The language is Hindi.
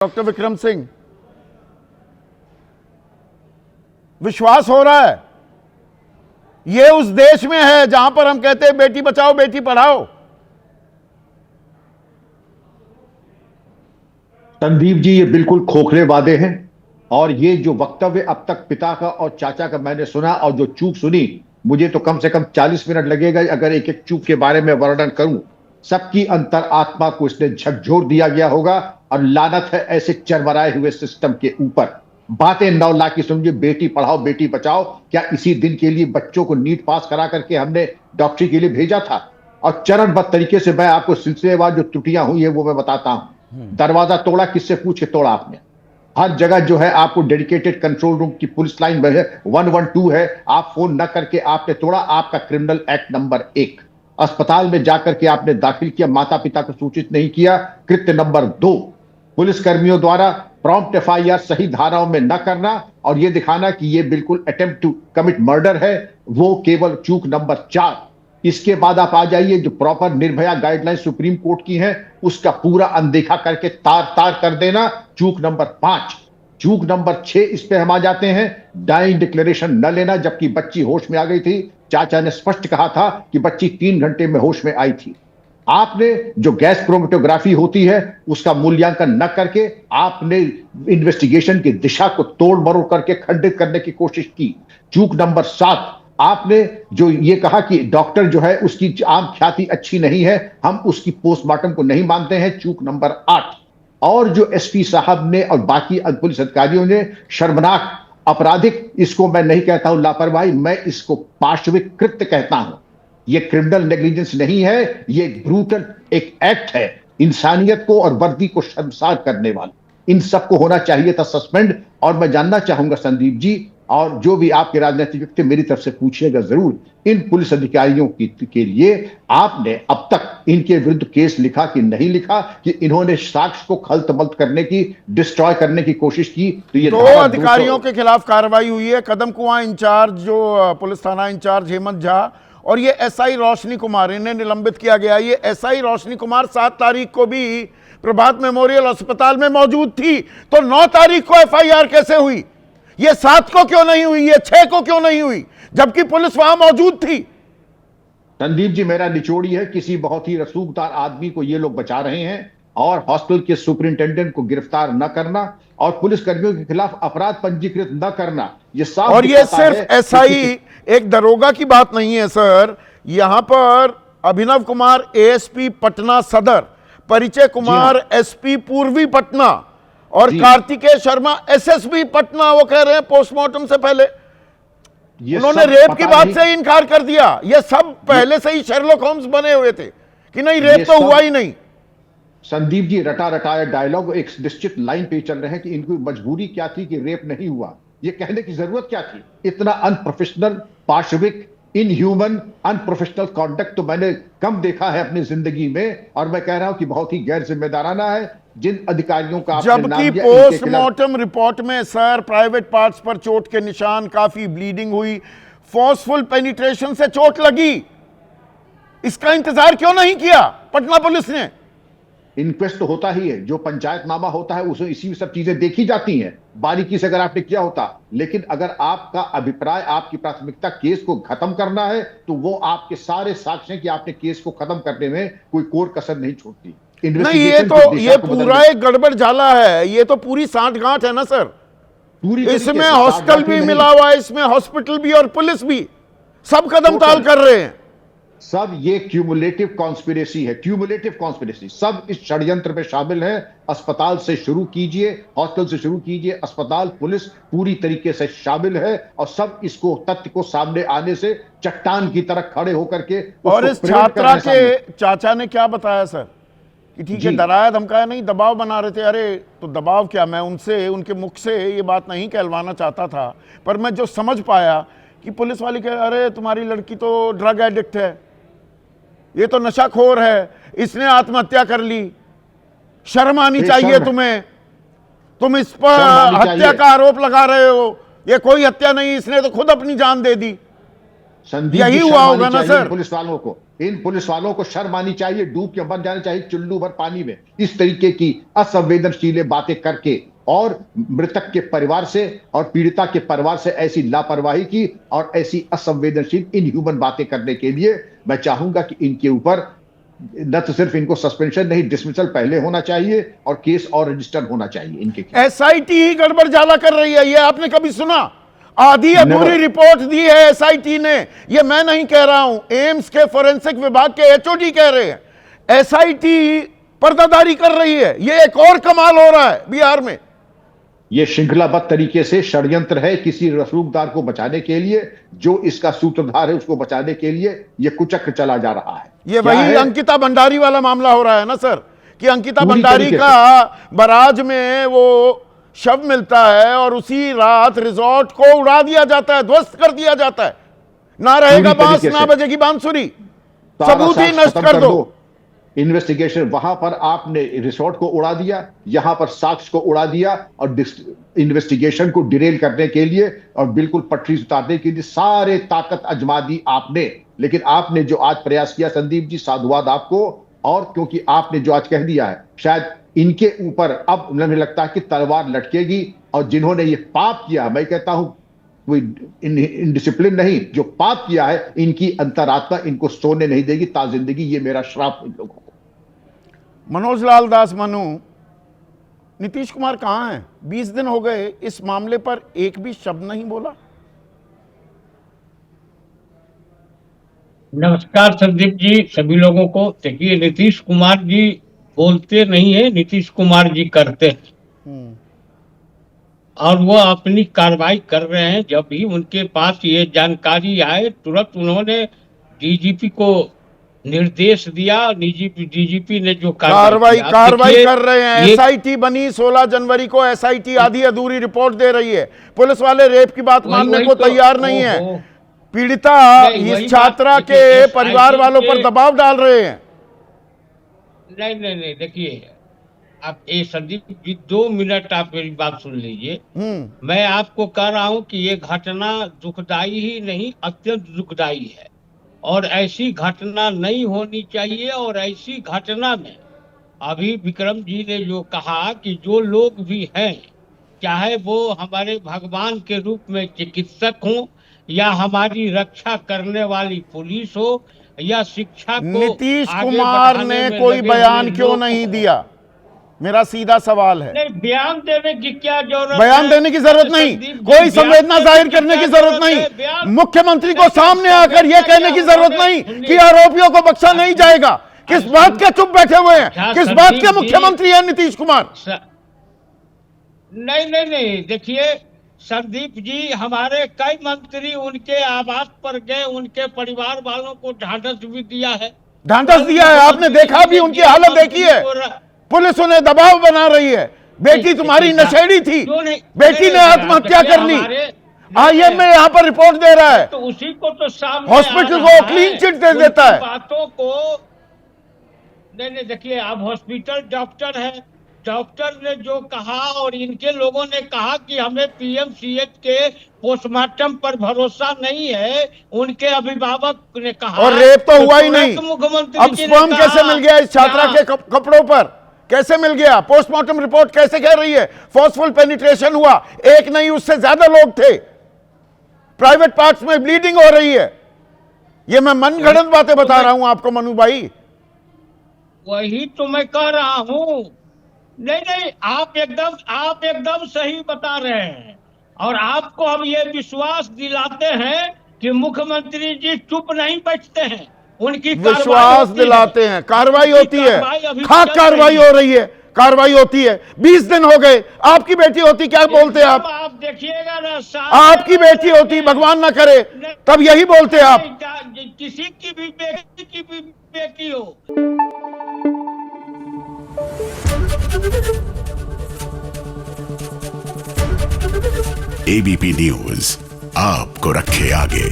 डॉक्टर विक्रम सिंह, विश्वास हो रहा है ये उस देश में है जहां पर हम कहते हैं बेटी बचाओ बेटी पढ़ाओ। संदीप जी, ये बिल्कुल खोखले वादे हैं। और ये जो वक्तव्य अब तक पिता का और चाचा का मैंने सुना और जो चूक सुनी, मुझे तो कम से कम 40 मिनट लगेगा अगर एक एक चूक के बारे में वर्णन करूं। सबकी अंतर आत्मा को इसने झकझोर दिया गया होगा और लानत है ऐसे चरमराए हुए सिस्टम के ऊपर। बातें 9 लाख की समझिए, बेटी पढ़ाओ बेटी बचाओ। क्या इसी दिन के लिए बच्चों को नीट पास करा करके हमने डॉक्टरी के लिए भेजा था? और चरणबद्ध तरीके से मैं आपको सिलसिलेवार जो त्रुटियां हुई है वो मैं बताता हूं। दरवाजा तोड़ा, किससे पूछ के तोड़ा आपने? हर जगह जो है आपको डेडिकेटेड कंट्रोल रूम की पुलिस लाइन में है, 112 है, आप फोन न करके आपने तोड़ा। आपका क्रिमिनल एक्ट नंबर 1। अस्पताल में जाकर के आपने दाखिल किया, माता पिता को सूचित नहीं किया। कृत्य नंबर 2, पुलिस कर्मियों द्वारा प्रॉम्प्ट एफआईआर सही धाराओं में न करना और यह दिखाना कि यह बिल्कुल अटेम्प्ट टू कमिट मर्डर है, वो केवल चूक नंबर 4। इसके बाद आप आ जाइए, जो proper Nirbhaya guideline supreme court की है उसका पूरा अनदेखा करके तार तार कर देना, चूक नंबर 5। चूक नंबर 6, इस पे हम आ जाते हैं, डाइंग डिक्लेरेशन न लेना जबकि बच्ची होश में आ गई थी। चाचा ने स्पष्ट कहा था कि बच्ची 3 घंटे में होश में आई थी। आपने जो गैस क्रोमेटोग्राफी होती है उसका मूल्यांकन न करके आपने इन्वेस्टिगेशन की दिशा को तोड़ मरोड़ करके खंडित करने की कोशिश की। चूक नंबर 7, आपने जो ये कहा कि डॉक्टर जो है उसकी आम ख्याति अच्छी नहीं है, हम उसकी पोस्टमार्टम को नहीं मानते हैं, चूक नंबर 8। और जो एसपी साहब ने और बाकी पुलिस अधिकारियों ने शर्मनाक आपराधिक, इसको मैं नहीं कहता हूं लापरवाही, मैं इसको पाशविक कृत्य कहता हूं। ये क्रिमिनल नेग्लिजेंस नहीं है, ये ब्रूटल एक एक्ट है, इंसानियत को और वर्दी को शर्मसार करने वाला। इन सबको होना चाहिए था सस्पेंड। और मैं जानना चाहूंगा संदीप जी और जो भी आपके राजनीतिक व्यक्ति मेरी तरफ से पूछिएगा जरूर, इन पुलिस अधिकारियों के लिए आपने अब तक इनके विरुद्ध केस लिखा कि नहीं लिखा, कि इन्होंने साक्ष्य को खल्त-मल्त करने की, डिस्ट्रॉय करने की कोशिश की? तो ये 2 अधिकारियों के खिलाफ कार्रवाई हुई है। कदम कुआं इंचार्ज जो पुलिस थाना इंचार्ज हेमंत झा और ये एसआई रोशनी कुमार, इन्हें निलंबित किया गया। ये एसआई रोशनी कुमार 7 तारीख को भी प्रभात मेमोरियल अस्पताल में मौजूद थी, तो 9 तारीख को एफआईआर कैसे हुई? ये 7 को क्यों नहीं हुई? ये 6 को क्यों नहीं हुई जबकि पुलिस वहां मौजूद थी? संदीप जी, मेरा निचोड़ी है, किसी बहुत ही रसूखदार आदमी को ये लोग बचा रहे हैं और हॉस्पिटल के सुपरिंटेंडेंट को गिरफ्तार न करना और पुलिस कर्मियों के खिलाफ अपराध पंजीकृत न करना, ये साफ और ये सिर्फ एसआई एक दरोगा की बात नहीं है सर। यहां पर अभिनव कुमार एएसपी पटना सदर, परिचय कुमार एसपी पूर्वी पटना और कार्तिकेय शर्मा एसएसपी पटना, वो कह रहे हैं पोस्टमार्टम से पहले उन्होंने रेप की बात से इनकार कर दिया। ये सब पहले से ही शेरलॉक होम्स बने हुए थे कि नहीं, रेप तो हुआ ही नहीं। संदीप जी, रटा रटाया डायलॉग एक निश्चित लाइन पे चल रहे हैं कि इनकी मजबूरी क्या थी कि रेप नहीं हुआ, ये कहने की जरूरत क्या थी? इतना अनप्रोफेशनल, पाशविक, इनह्यूमन, अनप्रोफेशनल कॉन्डक्ट तो मैंने कम देखा है अपनी जिंदगी में। और मैं कह रहा हूं कि बहुत ही गैर जिम्मेदाराना है जिन अधिकारियों का आपने नाम जबकि लिया। पोस्टमार्टम रिपोर्ट में सर प्राइवेट पार्ट्स पर चोट के निशान, काफी ब्लीडिंग हुई, फोर्सफुल पेनिट्रेशन से चोट लगी। इसका इंतजार क्यों नहीं किया पटना पुलिस ने? इंक्वेस्ट तो होता ही है, जो पंचायतनामा होता है उसमें इसी सब चीजें देखी जाती हैं बारीकी से, अगर आपने किया होता। लेकिन अगर आपका अभिप्राय, आपकी प्राथमिकता केस को खत्म करना है तो वो आपके सारे साक्ष्य हैं कि आपने केस को खत्म करने में कोई कोर कसर नहीं छोड़ती। नहीं, ये पूरा एक गड़बड़ झाला है, ये तो पूरी सांठ-गांठ है ना सर। पूरी इसमें हॉस्टल भी मिला हुआ है, इसमें हॉस्पिटल भी और पुलिस भी, सब कदम ताल कर रहे हैं। सब ये क्यूमुलेटिव कॉन्स्पिरेसी है, क्यूमुलेटिव कॉन्स्पिरेसी, सब इस षड्यंत्र में शामिल है। अस्पताल से शुरू कीजिए, हॉस्टल से शुरू कीजिए, अस्पताल, पुलिस पूरी तरीके से शामिल है और सब इसको तथ्य को सामने आने से चट्टान की तरह खड़े होकर के। और इस छात्रा के चाचा ने क्या बताया सर कि ठीक है, डराया धमकाया नहीं, दबाव बना रहे थे। अरे तो दबाव क्या, मैं उनसे, उनके मुख से ये बात नहीं कहलवाना चाहता था, पर मैं जो समझ पाया कि पुलिस वाले कह, अरे तुम्हारी लड़की तो ड्रग एडिक्ट है, ये तो नशाखोर है, इसने आत्महत्या कर ली, शर्म आनी चाहिए तुम्हें, तुम इस पर हत्या का आरोप लगा रहे हो, ये कोई हत्या नहीं, इसने तो खुद अपनी जान दे दी। यही हुआ होगा ना सर? पुलिस वालों को इन पुलिस वालों को शर्म आनी चाहिए, डूब के मर जाना चाहिए चुल्लू भर पानी में, इस तरीके की असंवेदनशील बातें करके, और मृतक के परिवार से और पीड़िता के परिवार से ऐसी लापरवाही की और ऐसी असंवेदनशील इनह्यूमन बातें करने के लिए मैं चाहूंगा कि इनके ऊपर न तो सिर्फ इनको सस्पेंशन नहीं, डिसमिसल पहले होना चाहिए और केस और रजिस्टर होना चाहिए इनके। एसआईटी ही गड़बड़ ज्यादा कर रही है, ये आपने कभी सुना? आधी अधूरी रिपोर्ट दी है एसआईटी ने, ये मैं नहीं कह रहा हूं, एम्स के फोरेंसिक विभाग के एचओडी कह रहे हैं। एसआईटी पर्दादारी कर रही है, ये एक और कमाल हो रहा है बिहार में। ये श्रृंखलाबद्ध तरीके से षड्यंत्र है किसी रसूखदार को बचाने के लिए, जो इसका सूत्रधार है उसको बचाने के लिए ये कुचक्र चला जा रहा है। ये वही अंकिता भंडारी वाला मामला हो रहा है ना सर, कि अंकिता पूरी भंडारी तरीके का बराज में वो शव मिलता है और उसी रात रिजॉर्ट को उड़ा दिया जाता है, ध्वस्त कर दिया जाता है। ना रहेगा पूरी बांस, तरीके ना से। बजेगी बांसुरी, सारा सबूत ही साक्ष्य नष्ट खत्म कर दो। इन्वेस्टिगेशन वहां पर आपने रिसोर्ट को उड़ा दिया, यहां पर साक्ष्य को उड़ा दिया, और इन्वेस्टिगेशन को डिरेल करने के लिए और बिल्कुल पटरी से उतारने के लिए सारे ताकत आजमा दी आपने। लेकिन आपने जो आज प्रयास किया संदीप जी, साधुवाद आपको, और क्योंकि आपने जो आज कह दिया है, शायद इनके ऊपर अब मुझे लगता है कि तलवार लटकेगी, और जिन्होंने ये पाप किया, मैं कहता हूं कोई इनडिसिप्लिन नहीं, जो पाप किया है इनकी अंतरात्मा इनको सोने नहीं देगी ताजिंदगी, ये मेरा श्राप इन लोगों को। मनोज लाल दास मनु, नीतीश कुमार कहां हैं? 20 दिन हो गए, इस मामले पर एक भी शब्द नहीं बोला। नमस्कार संदीप जी, सभी लोगों को। देखिए, नीतीश कुमार जी बोलते नहीं है, नीतीश कुमार जी करते हैं, और वो अपनी कार्रवाई कर रहे हैं। जब भी उनके पास ये जानकारी आए, तुरंत उन्होंने डीजीपी को निर्देश दिया। डीजीपी ने जो कार्रवाई कर रहे हैं। एसआईटी बनी 16 जनवरी को, एसआईटी आधी अधूरी रिपोर्ट दे रही है। पुलिस वाले रेप की बात मानने को तैयार नहीं है। पीड़िता इस छात्रा के परिवार वालों पर दबाव डाल रहे हैं। नहीं, देखिए आप संदीप जी 2 मिनट आप मेरी बात सुन लीजिए। मैं आपको कह रहा हूं कि ये घटना दुखदाई ही नहीं, अत्यंत दुखदाई है, और ऐसी घटना नहीं होनी चाहिए। और ऐसी घटना में अभी विक्रम जी ने जो कहा कि जो लोग भी हैं, चाहे वो हमारे भगवान के रूप में चिकित्सक हों, या हमारी रक्षा करने वाली पुलिस हो, या शिक्षा को नीतीश कुमार ने कोई बयान क्यों नहीं दिया? मेरा सीधा सवाल है। नहीं, बयान देने की क्या जरूरत है? बयान देने की जरूरत नहीं, कोई संवेदना जाहिर करने की जरूरत नहीं, मुख्यमंत्री को सामने आकर यह कहने की जरूरत नहीं कि आरोपियों को बख्शा नहीं जाएगा। किस बात के चुप बैठे हुए हैं? किस बात के मुख्यमंत्री है नीतीश कुमार? नहीं, देखिए संदीप जी, हमारे कई मंत्री उनके आवास पर गए, उनके परिवार वालों को ढांढस भी दिया है। ढांढस दिया है, आपने देखा भी, उनकी हालत देखी है। पुलिस उन्हें दबाव बना रही है। बेटी तुम्हारी नशेड़ी थी, बेटी ने आत्महत्या कर ली, आईएमए यहाँ पर रिपोर्ट दे रहा है, तो उसी को तो सामने हॉस्पिटल को क्लीन चिट दे देता है। बातों को नहीं, देखिए आप हॉस्पिटल डॉक्टर है, डॉक्टर ने जो कहा, और इनके लोगों ने कहा कि हमें पीएमसीएच के पोस्टमार्टम पर भरोसा नहीं है, उनके अभिभावक ने कहा। और रेप तो हुआ ही नहीं, मुख्यमंत्री अब स्पर्म कैसे मिल गया इस छात्रा के कपड़ों पर? कैसे मिल गया? पोस्टमार्टम रिपोर्ट कैसे कह रही है फोर्सफुल पेनिट्रेशन हुआ? एक नहीं, उससे ज्यादा लोग थे। प्राइवेट पार्ट्स में ब्लीडिंग हो रही है। ये मैं मनगढ़ंत बातें बता रहा हूं आपको मनु भाई। वही तो मैं कह रहा हूं। नहीं, आप एकदम सही बता रहे हैं, और आपको हम ये विश्वास दिलाते हैं कि मुख्यमंत्री जी चुप नहीं बैठते हैं, उनकी विश्वास दिलाते हैं, कार्रवाई होती है, खाक कार्रवाई हो रही है, कार्रवाई होती है। 20 दिन हो गए, आपकी बेटी होती क्या बोलते आप? आप देखिएगा ना, आपकी बेटी होती, भगवान ना करे, तब यही बोलते आप। किसी की भी बेटी हो। एबीपी न्यूज आपको रखे आगे।